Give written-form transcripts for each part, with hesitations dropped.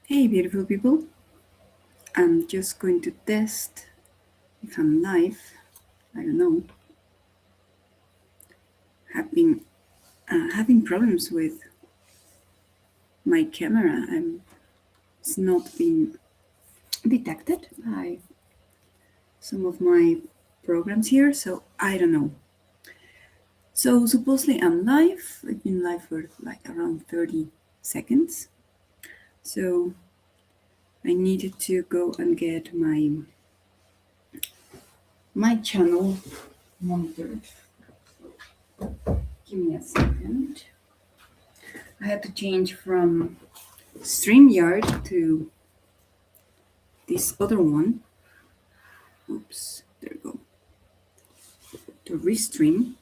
Hey, beautiful people. I'm just going to test if I'm live. I don't know. Have been having problems with my camera. It's not been detected by some of my programs here, so I don't know. So supposedly I'm live. I've been live for like around 30 seconds. So I needed to go and get my channel monitored. Give me a second. I had to change from StreamYard to this other one. Oops, there we go. To restream.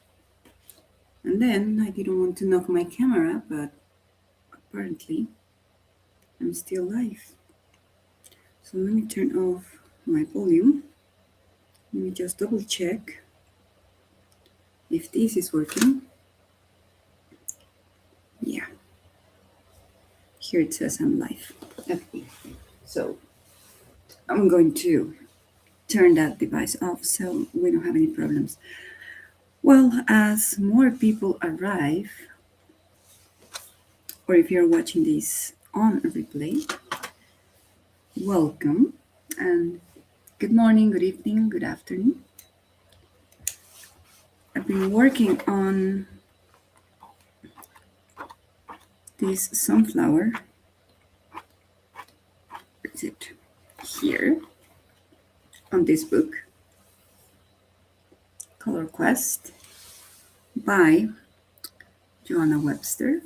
And then I didn't want to knock my camera, but apparently I'm still live. So let me turn off my volume. Let me just double check if this is working. Yeah, here it says I'm live. Okay, so I'm going to turn that device off so we don't have any problems. Well, as more people arrive, or if you're watching this on a replay, welcome and good morning, good evening, good afternoon. I've been working on this sunflower. Is it here on this book, Color Quest by Joanna Webster.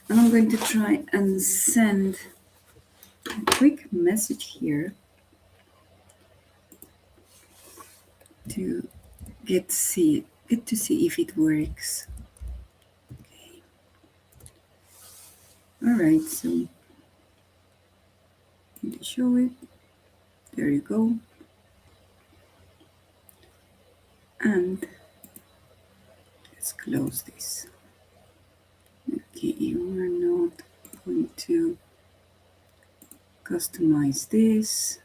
And I'm going to try and send a quick message here to get to see if it works. Okay. All right, so to show it. There you go. And let's close this. Okay, we're not going to customize this.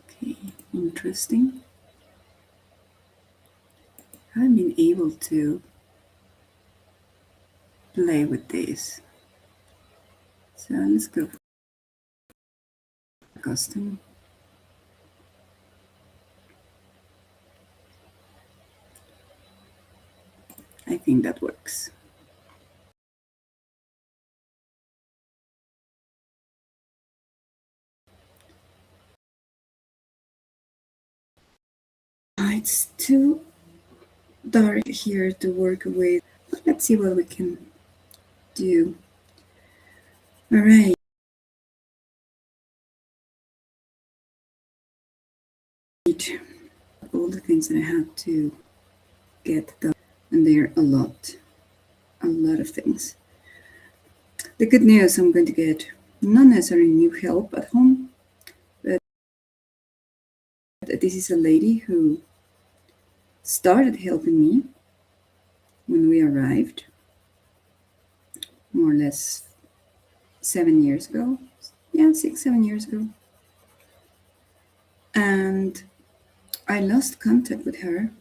Okay, interesting. I haven't been able to play with this. So let's go for custom. I think that works. It's too dark here to work with. Let's see what we can do. All right. All the things that I have to get done, and there are a lot of things. The good news, I'm going to get not necessarily new help at home, but this is a lady who started helping me when we arrived, more or less 7 years ago. Yeah, 6, 7 years ago. And I lost contact with her.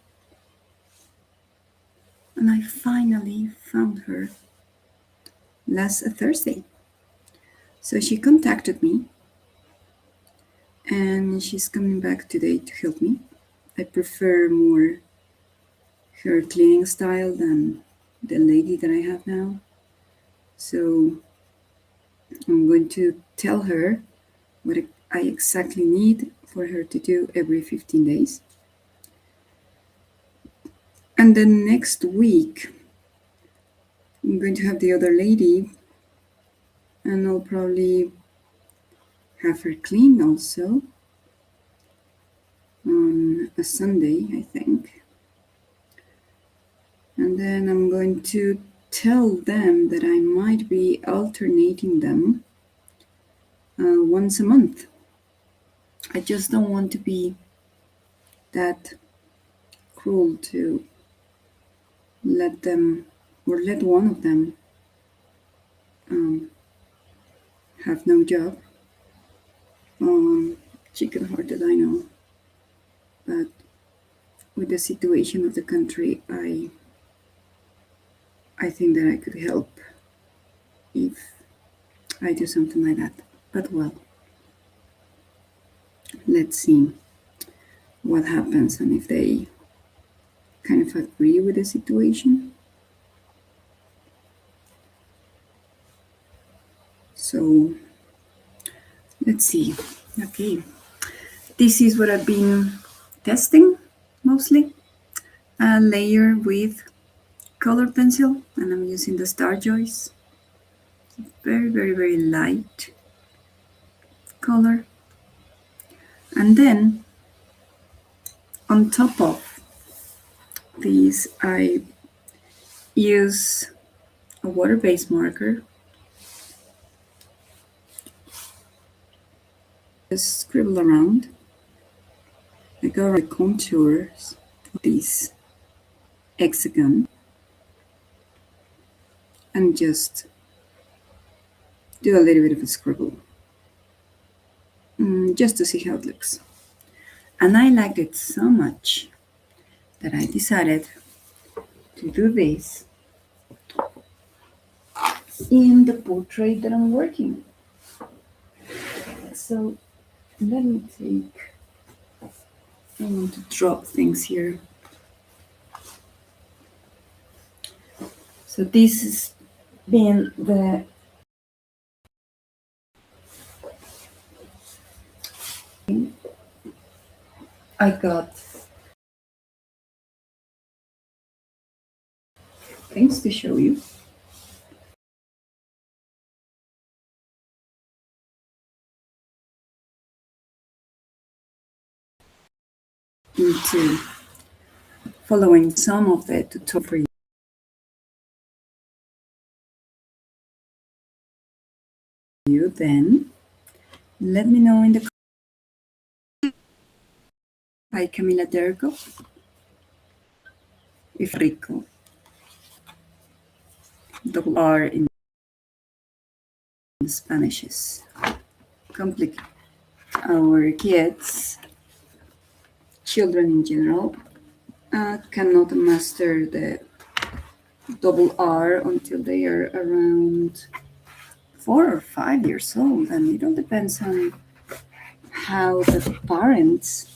And I finally found her last Thursday. So she contacted me and she's coming back today to help me. I prefer more her cleaning style than the lady that I have now. So I'm going to tell her what I exactly need for her to do every 15 days. And then next week, I'm going to have the other lady and I'll probably have her clean also on a Sunday, I think. And then I'm going to tell them that I might be alternating them once a month. I just don't want to be that cruel to let them or let one of them um, have no job. Chicken hearted, I know, but with the situation of the country, I think that I could help if I do something like that. But well, let's see what happens and if they kind of agree with the situation. So let's see. Okay, this is what I've been testing mostly. A layer with colored pencil, and I'm using the Star Joys. Very, very, very light color. And then on top of these, I use a water-based marker. Just scribble around. I go around the contours of this hexagon and just do a little bit of a scribble, just to see how it looks. And I liked it so much that I decided to do this in the portrait that I'm working. So let me take, I want to drop things here. So this has been the I got things to show you. Into following some of the tutorial for you, then let me know in the by Camila Dergo. If rico, double R in Spanish is complicated. Our kids, children in general, cannot master the double R until they are around 4 or 5 years old, and it all depends on how the parents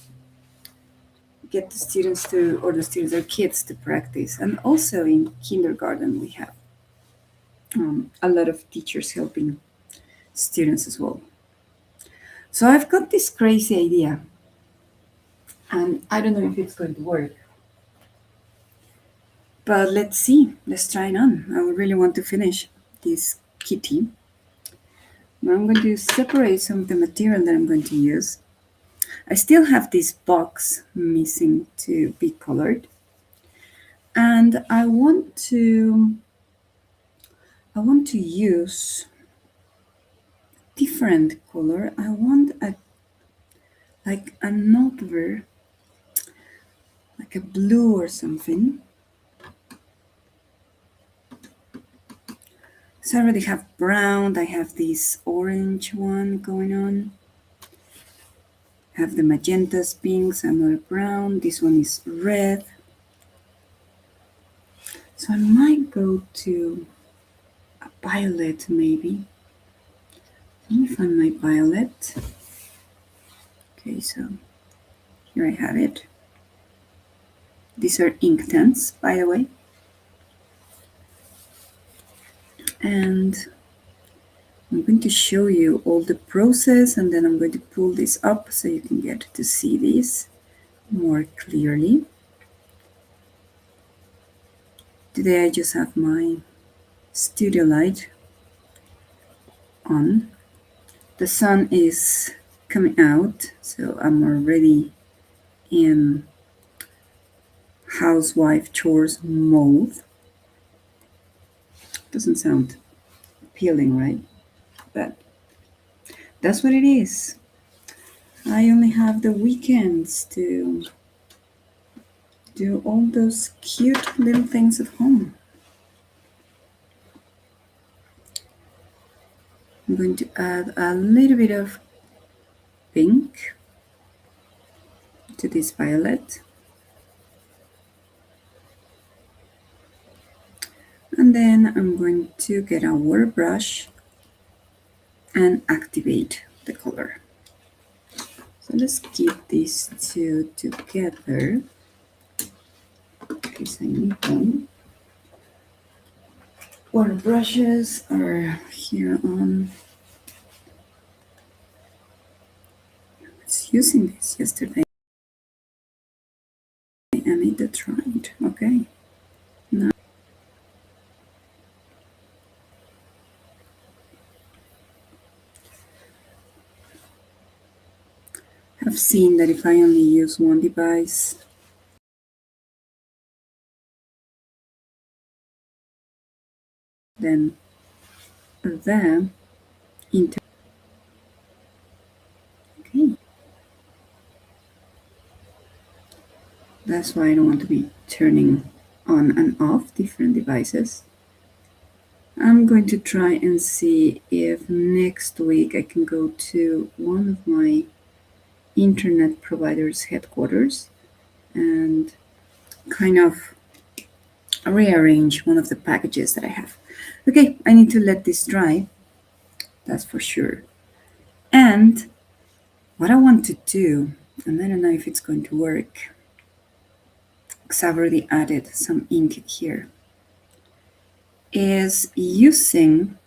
get the students to, or the students, their kids to practice. And also in kindergarten, we have a lot of teachers helping students as well. So I've got this crazy idea, and I don't know if it's going to work. But let's see. Let's try it on. I would really want to finish this kitty. Now I'm going to separate some of the material that I'm going to use. I still have this box missing to be colored. And I want to use different color. I want like another, like a blue or something. So I already have brown. I have this orange one going on. I have the magentas, pinks, another brown. This one is red. So I might go to a violet maybe. Let me find my violet. Okay, so here I have it. These are ink tints, by the way. And I'm going to show you all the process, and then I'm going to pull this up so you can get to see this more clearly. Today I just have my studio light on. The sun is coming out, so I'm already in housewife chores mode. Doesn't sound appealing, right? But that's what it is. I only have the weekends to do all those cute little things at home. I'm going to add a little bit of pink to this violet. And then I'm going to get a water brush and activate the color. So let's keep these two together because I need one. Water brushes are here on. I was using this yesterday and it tried. Okay. Now I've seen that if I only use one device, then the inter. Okay. That's why I don't want to be turning on and off different devices. I'm going to try and see if next week I can go to one of my internet providers' headquarters and kind of rearrange one of the packages that I have. Okay, I need to let this dry, that's for sure. And what I want to do, and I don't know if it's going to work, because I've already added some ink here, is using,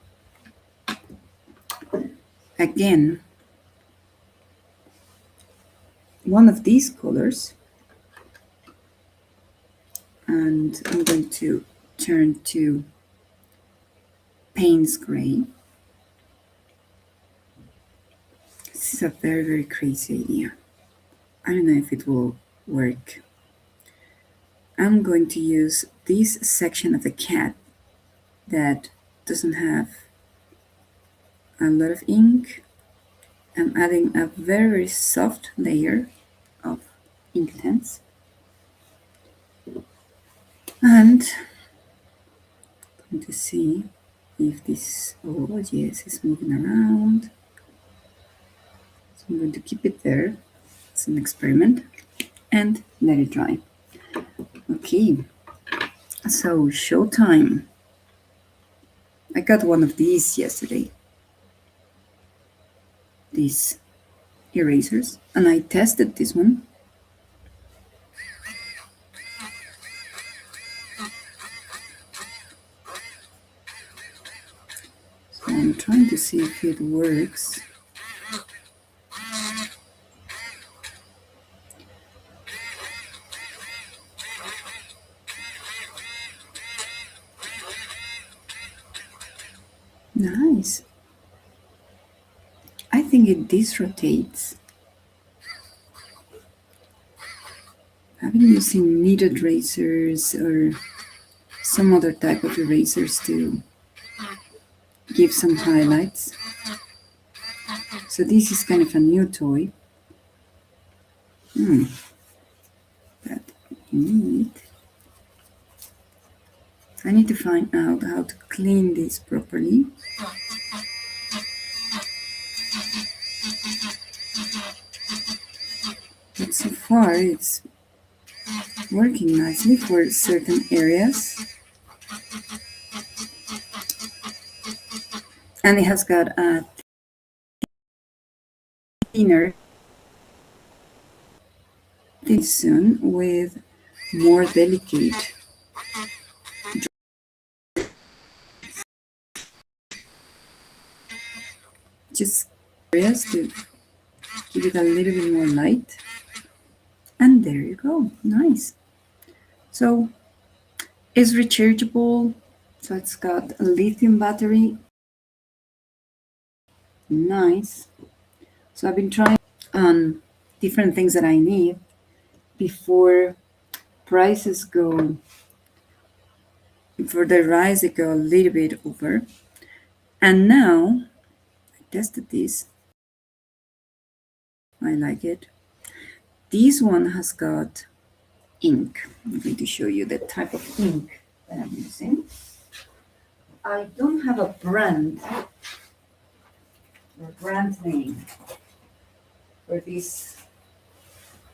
again, one of these colors, and I'm going to turn to Payne's Gray. This is a very, very crazy idea. I don't know if it will work. I'm going to use this section of the cat that doesn't have a lot of ink. I'm adding a very soft layer of Inktense. And I'm going to see if this, oh yes, it's moving around. So I'm going to keep it there. It's an experiment and let it dry. Okay, so showtime. I got one of these yesterday. These erasers, and I tested this one. So I'm trying to see if it works. Nice. I think it disrotates. I've been using kneaded erasers or some other type of erasers to give some highlights. So this is kind of a new toy. But I need to find out how to clean this properly. But so far it's working nicely for certain areas. And it has got a thinner this soon with more delicate just areas to give it a little bit more light. And there you go. Nice. So it's rechargeable. So it's got a lithium battery. Nice. So I've been trying on different things that I need before prices go, for the rise, they go a little bit over. And now I tested this. I like it. This one has got ink. I'm going to show you the type of ink that I'm using. I don't have a brand or brand name for these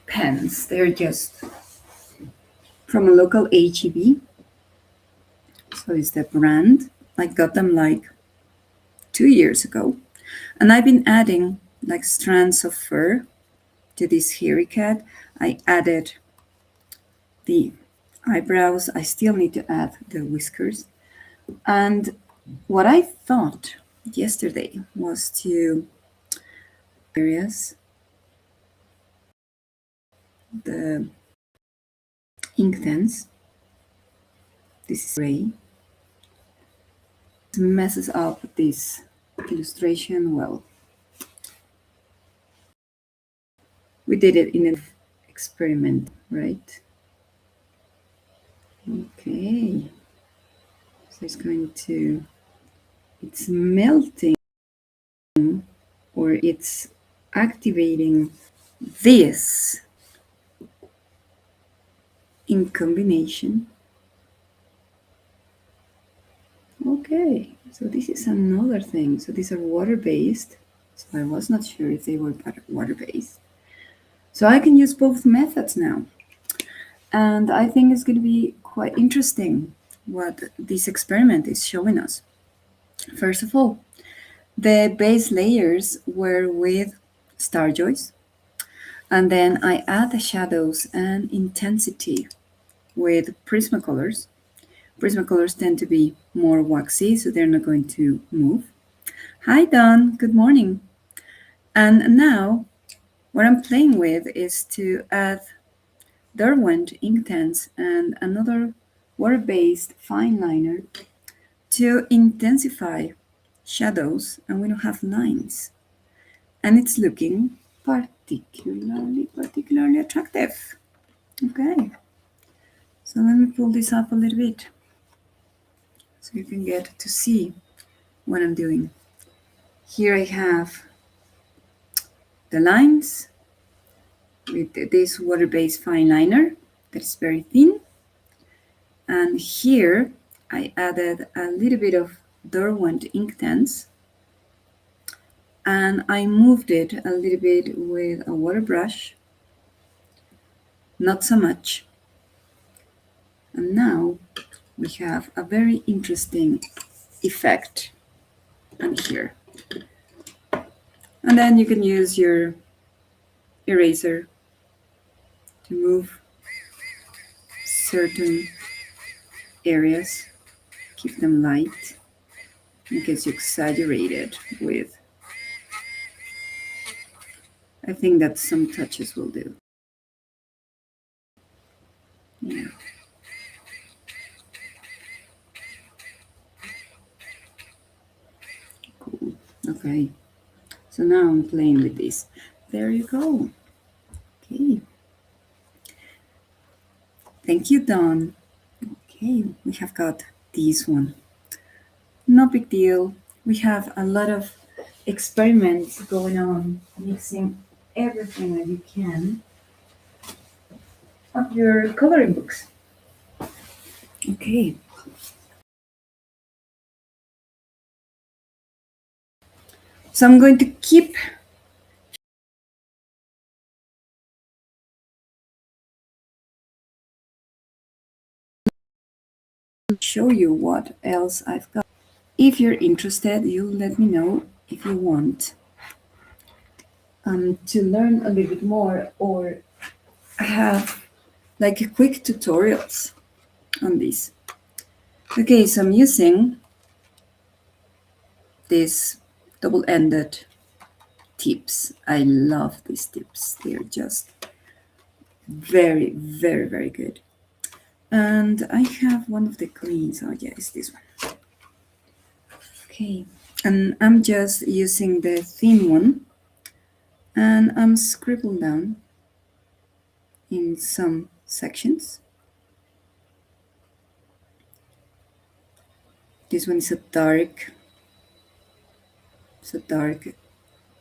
pens. They're just from a local HEB. So it's the brand. I got them like 2 years ago. And I've been adding like strands of fur to this hairy cat. I added the eyebrows. I still need to add the whiskers. And what I thought yesterday was to areas the ink pens. This is gray. It messes up this illustration. Well, we did it in an experiment, right? Okay. So it's melting or it's activating this in combination. Okay, so this is another thing. So these are water-based. So I was not sure if they were water-based. So I can use both methods now. And I think it's going to be quite interesting what this experiment is showing us. First of all, the base layers were with Starjoys. And then I add the shadows and intensity with Prismacolors. Prismacolors tend to be more waxy, so they're not going to move. Hi, Don. Good morning. And now, what I'm playing with is to add Derwent Inktense and another water-based fine liner to intensify shadows, and we don't have lines. And it's looking particularly attractive. Okay. So let me pull this up a little bit so you can get to see what I'm doing. Here I have the lines with this water-based fine liner that is very thin. And here I added a little bit of Derwent Inktense and I moved it a little bit with a water brush, not so much. And now we have a very interesting effect on here. And then you can use your eraser to move certain areas, keep them light, in case you exaggerate it with. I think that some touches will do. Yeah. Cool. Okay. So now I'm playing with this. There you go. Okay. Thank you, Dawn. Okay, we have got this one. No big deal. We have a lot of experiments going on, mixing everything that you can of your coloring books. Okay. So I'm going to keep show you what else I've got. If you're interested, you let me know if you want to learn a little bit more or have like a quick tutorials on this. Okay, so I'm using this double-ended tips. I love these tips. They're just very good. And I have one of the cleans. Oh yeah, it's this one. Okay, and I'm just using the thin one and I'm scribbling down in some sections. This one is a dark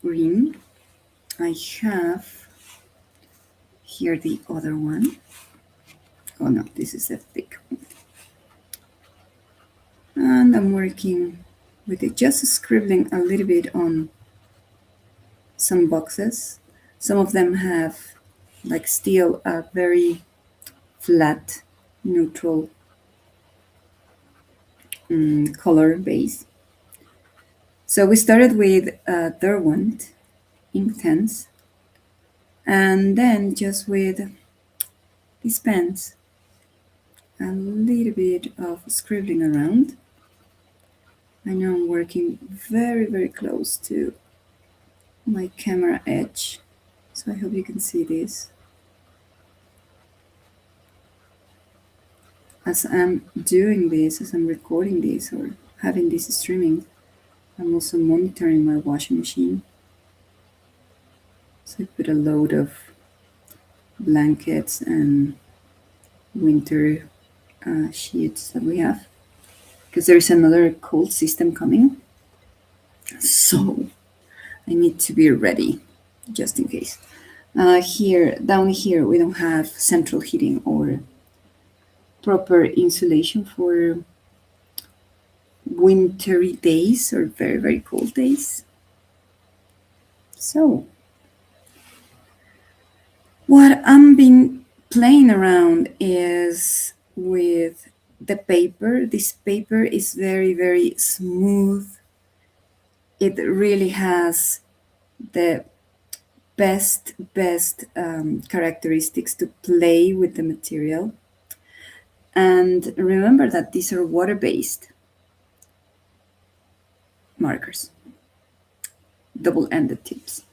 green. I have here the other one. Oh no, this is a thick one. And I'm working with it, just scribbling a little bit on some boxes. Some of them have like still a very flat, neutral color base. So we started with Derwent Inktense, and then just with these pens, a little bit of scribbling around. I know I'm working very, very close to my camera edge, so I hope you can see this. As I'm doing this, as I'm recording this or having this streaming, I'm also monitoring my washing machine. So I put a load of blankets and winter sheets that we have because there's another cold system coming. So I need to be ready just in case. Here, down here, we don't have central heating or proper insulation for wintry days or very, very cold days. So, what I'm been playing around is with the paper. This paper is very, very smooth. It really has the best characteristics to play with the material. And remember that these are water-based markers, double-ended tips.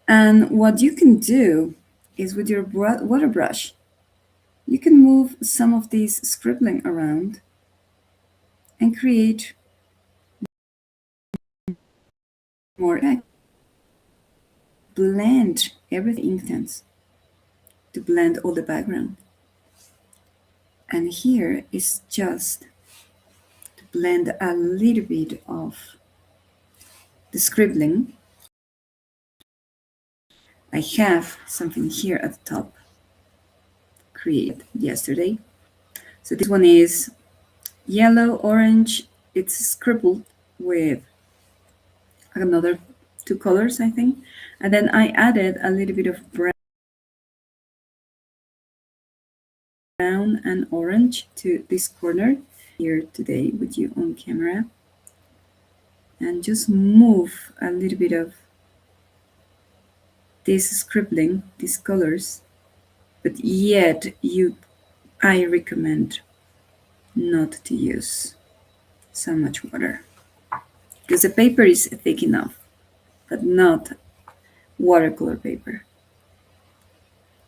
And what you can do is with your water brush, you can move some of these scribbling around and create more effect. Blend everything intense to blend all the background. And here is just to blend a little bit of the scribbling. I have something here at the top created yesterday. So this one is yellow, orange. It's scribbled with another two colors, I think. And then I added a little bit of brown and orange to this corner here today with you on camera. And just move a little bit of this scribbling, these colors. But yet I recommend not to use so much water because the paper is thick enough, but not watercolor paper.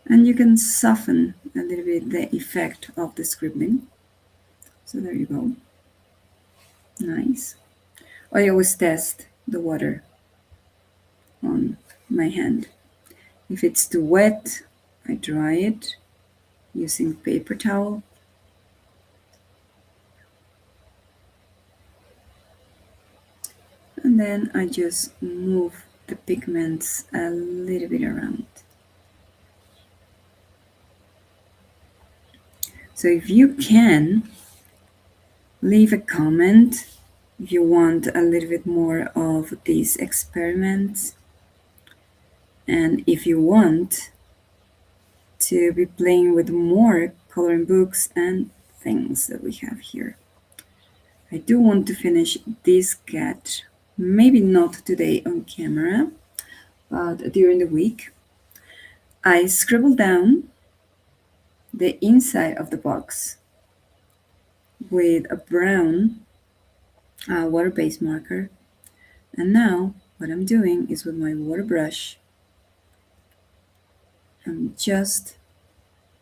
And you can soften a little bit the effect of the scribbling. So there you go. Nice. I always test the water on my hand. If it's too wet, I dry it using paper towel. And then I just move the pigments a little bit around. So if you can, leave a comment if you want a little bit more of these experiments. And if you want to be playing with more coloring books and things that we have here. I do want to finish this cat, maybe not today on camera, but during the week. I scribbled down the inside of the box with a brown water-based marker. And now what I'm doing is with my water brush, I'm just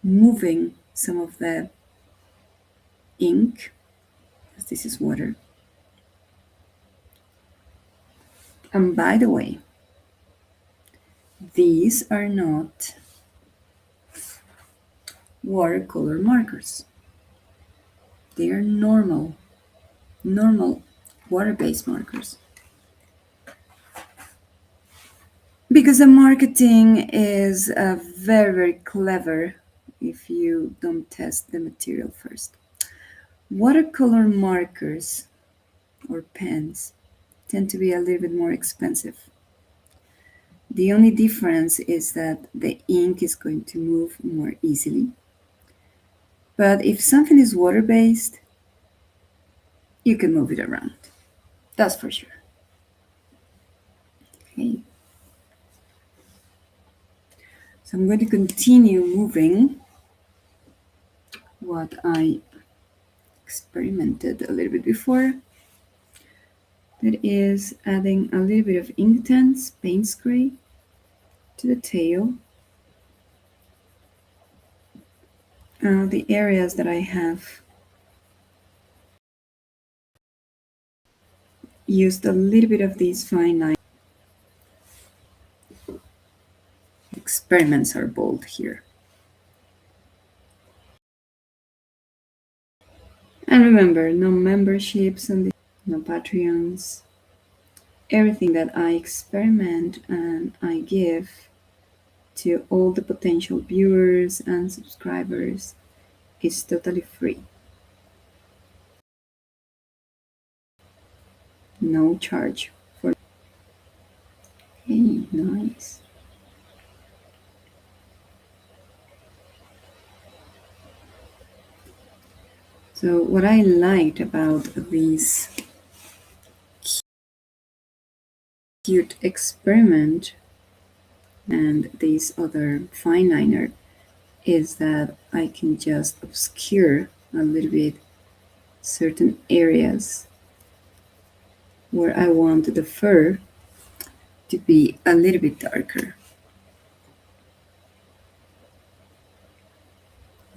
moving some of the ink, because this is water. And by the way, these are not watercolor markers. They are normal water-based markers. Because the marketing is very, very clever if you don't test the material first. Watercolor markers or pens tend to be a little bit more expensive The only difference is that the ink is going to move more easily. But if something is water-based, you can move it around. That's for sure. Okay. So I'm going to continue moving what I experimented a little bit before. That is adding a little bit of Inktense paint spray to the tail. The areas that I have used a little bit of these fine lines. Experiments are bold here. And remember, no memberships and no Patreons. Everything that I experiment and I give to all the potential viewers and subscribers is totally free. No charge for. Okay, nice. So what I liked about this cute experiment and this other fine liner is that I can just obscure a little bit certain areas where I want the fur to be a little bit darker.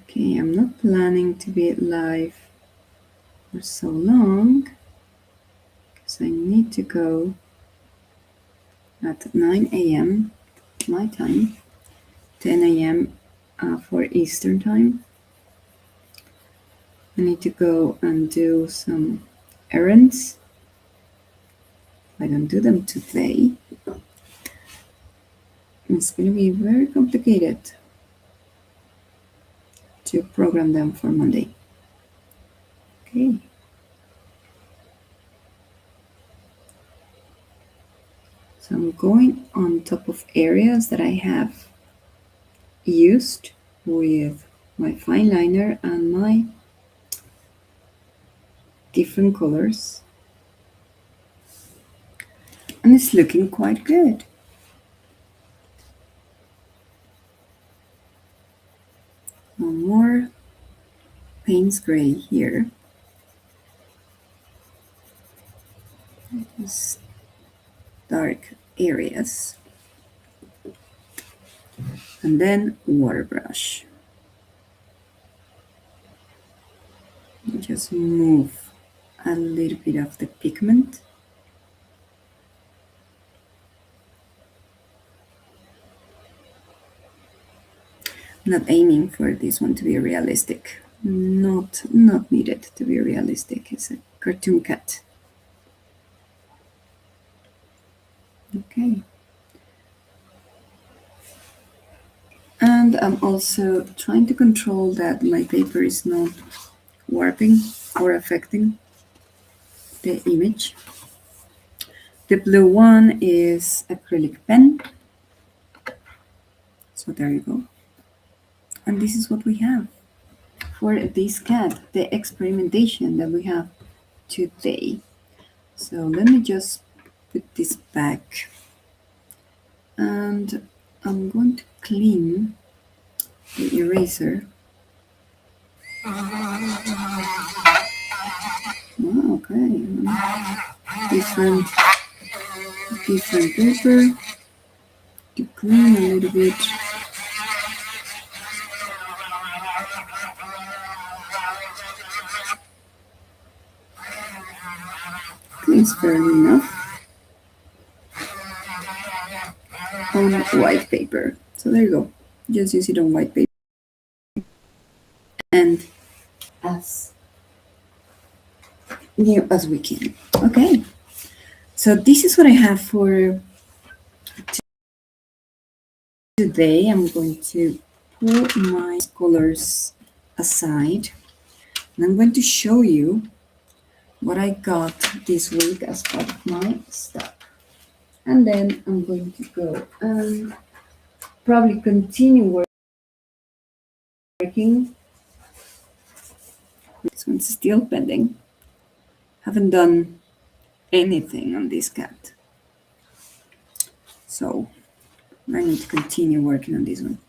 Okay, I'm not planning to be live for so long because I need to go at 9 a.m. my time, 10 a.m. For Eastern time. I need to go and do some errands. If I don't do them today, it's going to be very complicated to program them for Monday. Okay. So I'm going on top of areas that I have used with my fine liner and my different colors. And it's looking quite good. One more Payne's Gray here. These dark areas. And then water brush. Just move a little bit of the pigment. I'm not aiming for this one to be realistic. Not needed to be realistic. It's a cartoon cat. Okay. And I'm also trying to control that my paper is not warping or affecting the image. The blue one is acrylic pen. So there you go. And this is what we have for this cat, the experimentation that we have today. So let me just put this back. And I'm going to clean the eraser. Oh, okay. Different paper to clean a little bit. Cleans fairly enough on white paper. So there you go. Just use it on white paper. And as new as we can. Okay. So this is what I have for today. I'm going to put my colors aside and I'm going to show you what I got this week as part of my stuff. And then I'm going to go and probably continue working. This one's still pending. Haven't done anything on this cat. So I need to continue working on this one.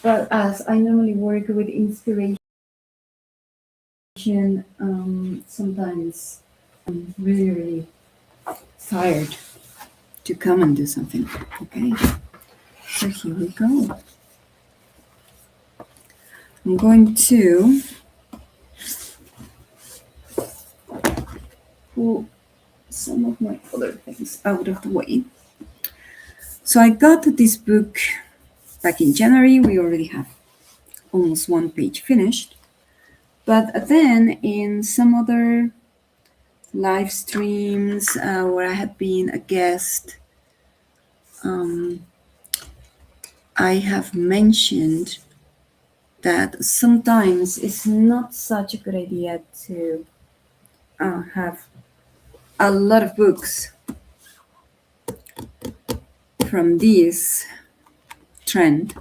But as I normally work with inspiration, sometimes I'm really, really tired to come and do something. Okay, so here we go. I'm going to pull some of my other things out of the way. So I got this book back in January. We already have almost one page finished. But then in some other live streams where I have been a guest, I have mentioned that sometimes it's not such a good idea to have a lot of books from this trend.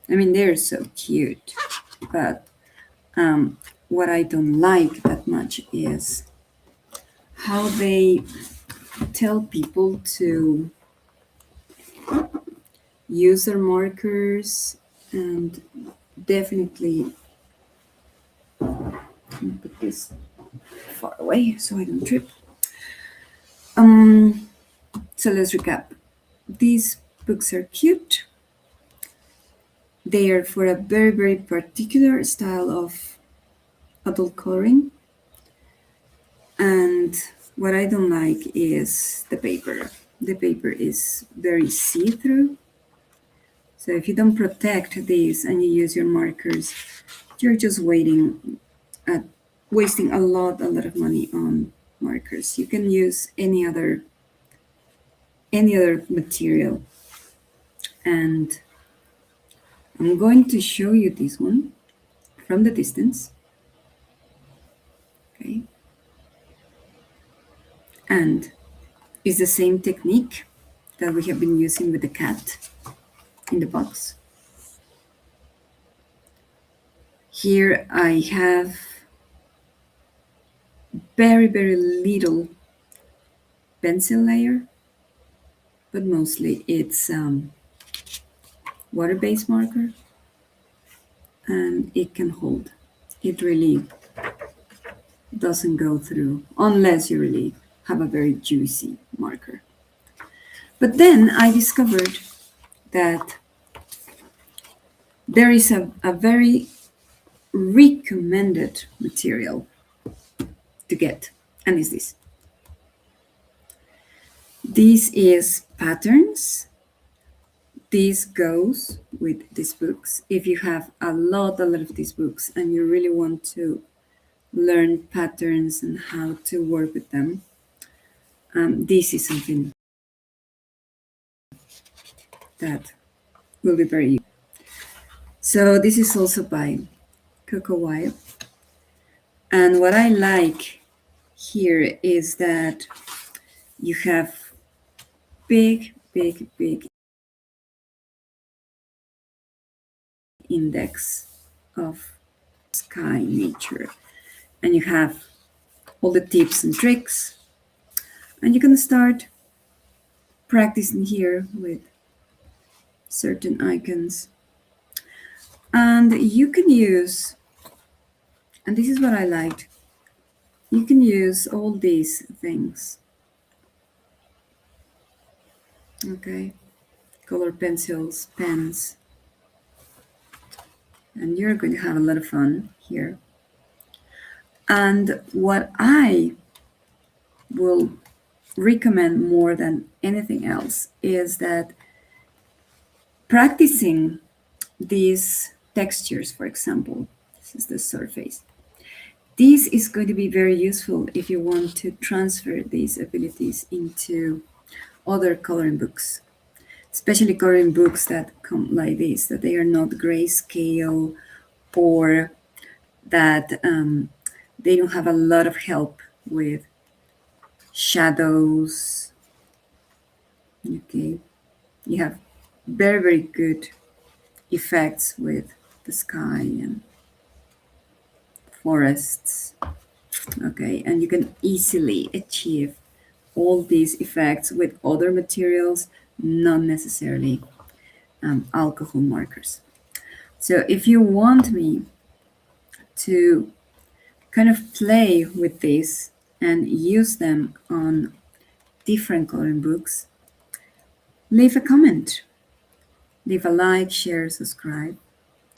I mean, they're so cute, but what I don't like that much is how they tell people to use their markers, and definitely put this far away so I don't trip. So let's recap. These books are cute. They are for a very, very particular style of adult coloring. And what I don't like is the paper. The paper is very see-through. So if you don't protect these and you use your markers, you're just wasting a lot of money on markers. You can use any other material. And I'm going to show you this one from the distance. Okay. And it's the same technique that we have been using with the cat in the box. Here I have very, very little pencil layer, but mostly it's water-based marker, and it can hold. It really doesn't go through unless you really have a very juicy marker. But then I discovered that there is a very recommended material to get, and is this. This is patterns. This goes with these books. If you have a lot of these books and you really want to learn patterns and how to work with them, this is something that will be very useful. So this is also by Coco Wild. And what I like here is that you have big, big, big index of sky nature. And you have all the tips and tricks. And you can start practicing here with certain icons. And you can use, and this is what I liked, you can use all these things. Okay, color pencils, pens, and you're going to have a lot of fun here. And what I will recommend more than anything else is that practicing these textures, for example, this is the surface. This is going to be very useful if you want to transfer these abilities into other coloring books, especially coloring books that come like this, that they are not grayscale, or that they don't have a lot of help with shadows Okay, you have very, very good effects with the sky and forests. Okay, and you can easily achieve all these effects with other materials, not necessarily alcohol markers. So if you want me to kind of play with this and use them on different coloring books, leave a comment, leave a like, share, subscribe.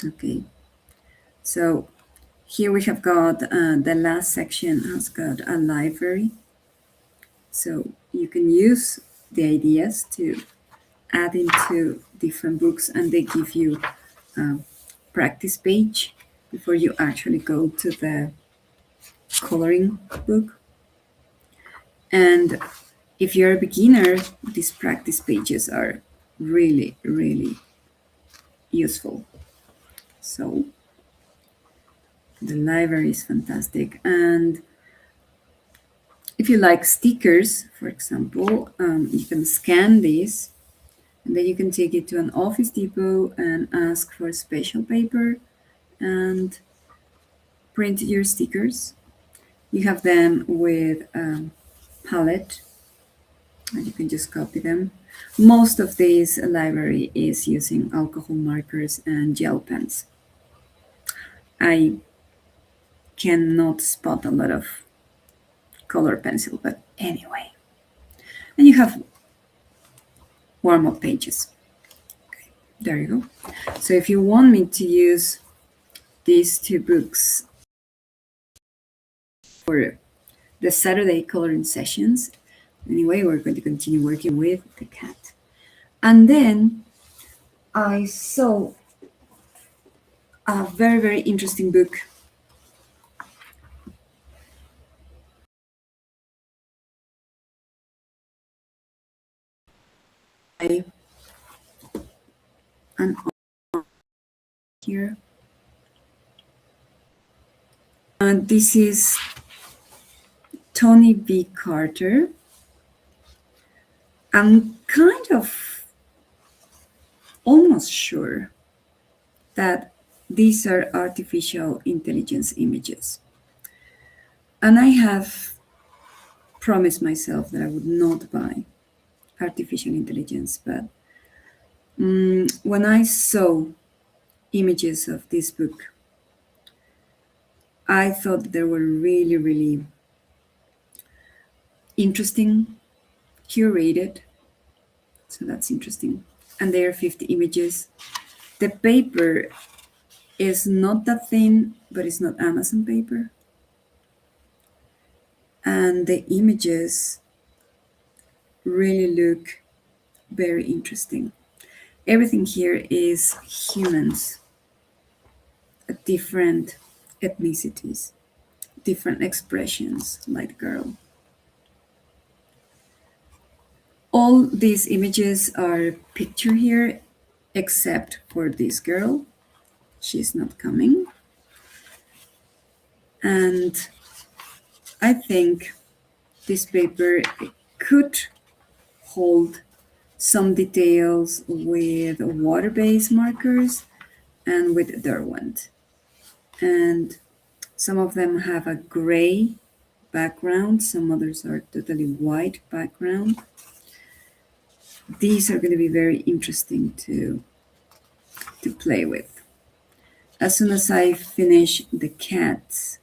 Okay, so here we have got the last section has got a library. So you can use the ideas to add into different books, and they give you a practice page before you actually go to the coloring book. And if you're a beginner, these practice pages are really, really useful. So the library is fantastic. And if you like stickers, for example, you can scan these and then you can take it to an Office Depot and ask for special paper and print your stickers. You have them with palette and you can just copy them. Most of this library is using alcohol markers and gel pens. I cannot spot a lot of color pencil, but anyway. And you have warm-up pages. Okay, there you go. So if you want me to use these two books for the Saturday coloring sessions, anyway, we're going to continue working with the cat. And then I saw a very, very interesting book. And here. And this is Tony B. Carter. I'm kind of almost sure that these are artificial intelligence images. And I have promised myself that I would not buy artificial intelligence, but when I saw images of this book, I thought they were really, really interesting, curated. So that's interesting. And there are 50 images. The paper is not that thin, but it's not Amazon paper. And the images really look very interesting. Everything here is humans, different ethnicities, different expressions, like girl. All these images are pictured here except for this girl. She's not coming. And I think this paper could hold some details with water-based markers and with Derwent. And some of them have a gray background, some others are totally white background. These are going to be very interesting to play with. As soon as I finish the cats,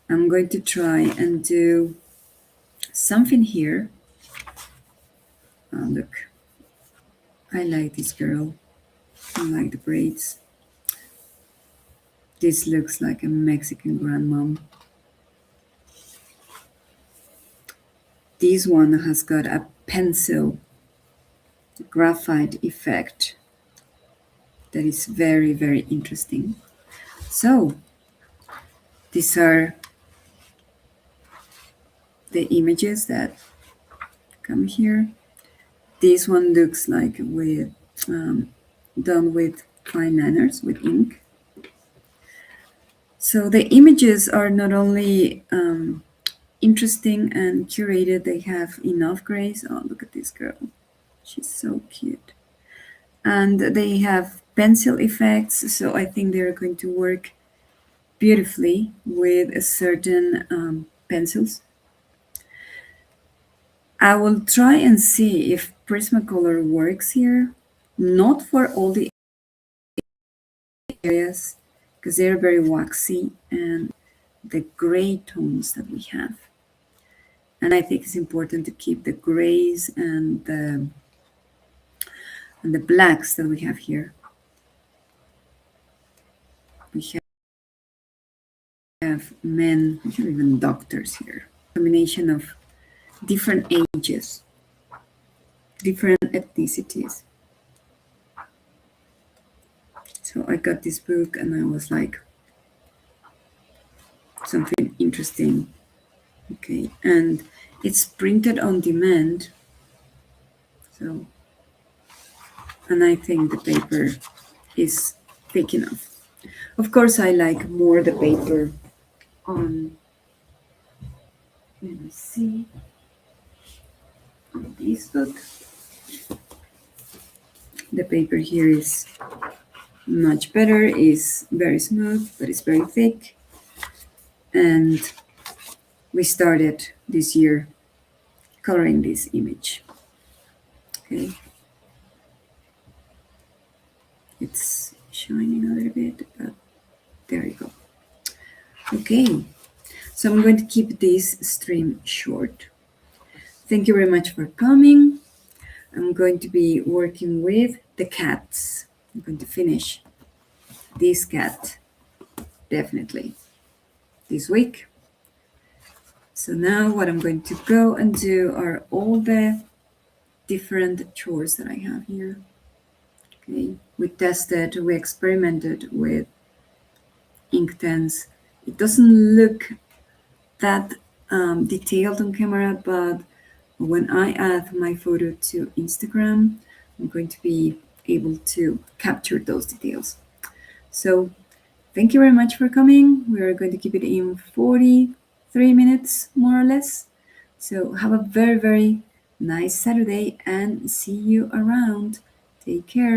I'm going to try and do something here. Oh, look, I like this girl. I like the braids. This looks like a Mexican grandmom. This one has got a pencil graphite effect that is very, very interesting. So these are the images that come here. This one looks like with done with fine liners with ink. So the images are not only interesting and curated. They have enough grays. Oh, look at this girl. She's so cute. And they have pencil effects, so I think they're going to work beautifully with a certain pencils. I will try and see if Prismacolor works here. Not for all the areas, because they're very waxy and the gray tones that we have. And I think it's important to keep the grays and the blacks that we have here. We have men, we have even doctors here. Combination of different ages, different ethnicities. So I got this book and I was like, something interesting. Okay, and it's printed on demand. So, and I think the paper is thick enough. Of course, I like more the paper on, let me see, on this book. The paper here is much better, is very smooth, but it's very thick. And we started this year coloring this image. Okay. It's shining a little bit, but there you go. Okay, so I'm going to keep this stream short. Thank you very much for coming. I'm going to be working with the cats. I'm going to finish this cat definitely this week. So now what I'm going to go and do are all the different chores that I have here. Okay, we tested, we experimented with Inktense. It doesn't look that detailed on camera, but when I add my photo to Instagram, I'm going to be able to capture those details. So thank you very much for coming. We're going to keep it in 43 minutes, more or less. So have a very, very nice Saturday and see you around. Take care.